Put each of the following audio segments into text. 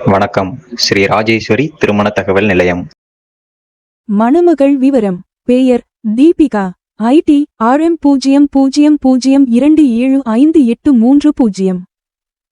வணக்கம். ஸ்ரீ ராஜேஸ்வரி திருமண தகவல் நிலையம். மணமகள் விவரம்: பெயர் தீபிகா. ID RM00275830.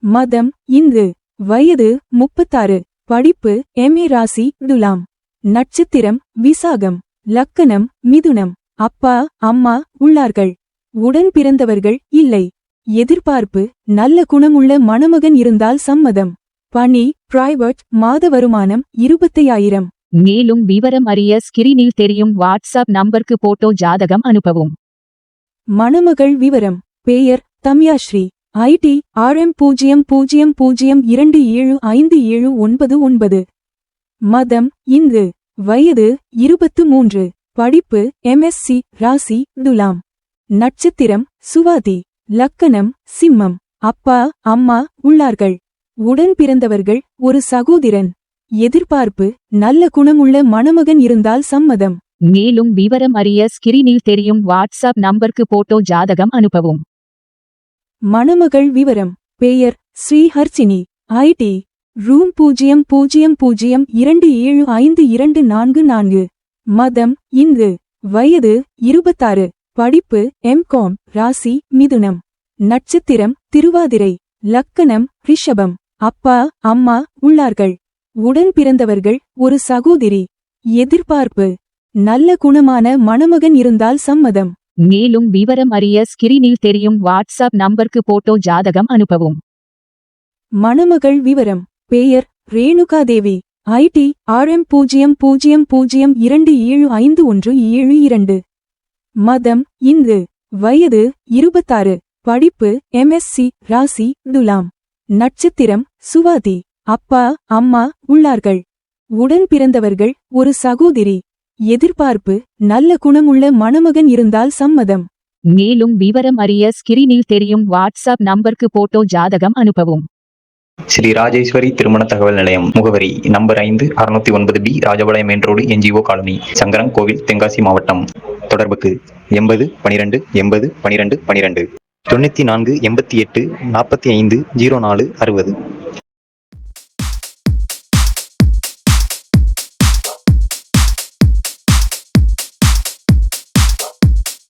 மதம் இந்து. வயது 36. படிப்பு MA. ராசி துலாம். நட்சத்திரம் விசாகம். லக்கணம் மிதுனம். அப்பா அம்மா உள்ளார்கள். உடன் பிறந்தவர்கள் இல்லை. எதிர்பார்ப்பு: நல்ல குணமுள்ள மணமகன் இருந்தால் சம்மதம். பணி பிரைவேட். மாத வருமானம் 25,000. மேலும் விவரம் அறிய ஸ்கிரீனில் தெரியும் வாட்ஸ்அப் நம்பருக்கு போட்டோ ஜாதகம் அனுப்பவும். மணமகள் விவரம்: பெயர் தம்யாஸ்ரீ. ID RM00275759. மதம் இந்து. வயது 23. படிப்பு MSc. ராசி துலாம். நட்சத்திரம் சுவாதி. லக்கணம் சிம்மம். அப்பா அம்மா உள்ளார்கள். உடன் பிறந்தவர்கள் ஒரு சகோதரன். எதிர்பார்ப்பு: நல்ல குணமுள்ள மணமகன் இருந்தால் சம்மதம். மேலும் விவரம் அறிய ஸ்கிரீனில் தெரியும் வாட்ஸ்அப் நம்பருக்கு போட்டோ ஜாதகம் அனுப்பவும். மணமகள் விவரம்: பெயர் ஸ்ரீஹர்ஷினி. ID room00275274. மதம் இந்து. வயது 26. படிப்பு MCom. ராசி மிதுனம். நட்சத்திரம் திருவாதிரை. லக்கணம் ரிஷபம். அப்பா அம்மா உள்ளார்கள். உடன் பிறந்தவர்கள் ஒரு சகோதரி. எதிர்பார்ப்பு: நல்ல குணமான மணமகன் இருந்தால் சம்மதம். மேலும் விவரம் அறிய ஸ்கிரீனில் தெரியும் வாட்ஸ்அப் நம்பருக்கு போட்டோ ஜாதகம் அனுப்பவும். மணமகள் விவரம்: பெயர் ரேணுகாதேவி. ID RM00275172. மதம் இந்து. வயது 26. படிப்பு MSc. ராசி துலாம். நட்சத்திரம் சுவாதி. அப்பா அம்மா உள்ளார்கள். உடன் பிறந்தவர்கள் ஒரு சகோதரி. எதிர்பார்ப்பு: நல்ல குணமுள்ள மணமகன் இருந்தால் சம்மதம். மேலும் விவரம் அறிய ஸ்கிரீனில் தெரியும் வாட்ஸ்அப் நம்பருக்கு போட்டோ ஜாதகம் அனுப்பவும். ஸ்ரீ ராஜேஸ்வரி திருமண தகவல் நிலையம். முகவரி: number 5, 609B, Rajapalayam main road, NGO colony, Sankaran கோவில், தென்காசி மாவட்டம். தொடர்புக்கு 80 12 80 12 12, 94 88 45 04 60.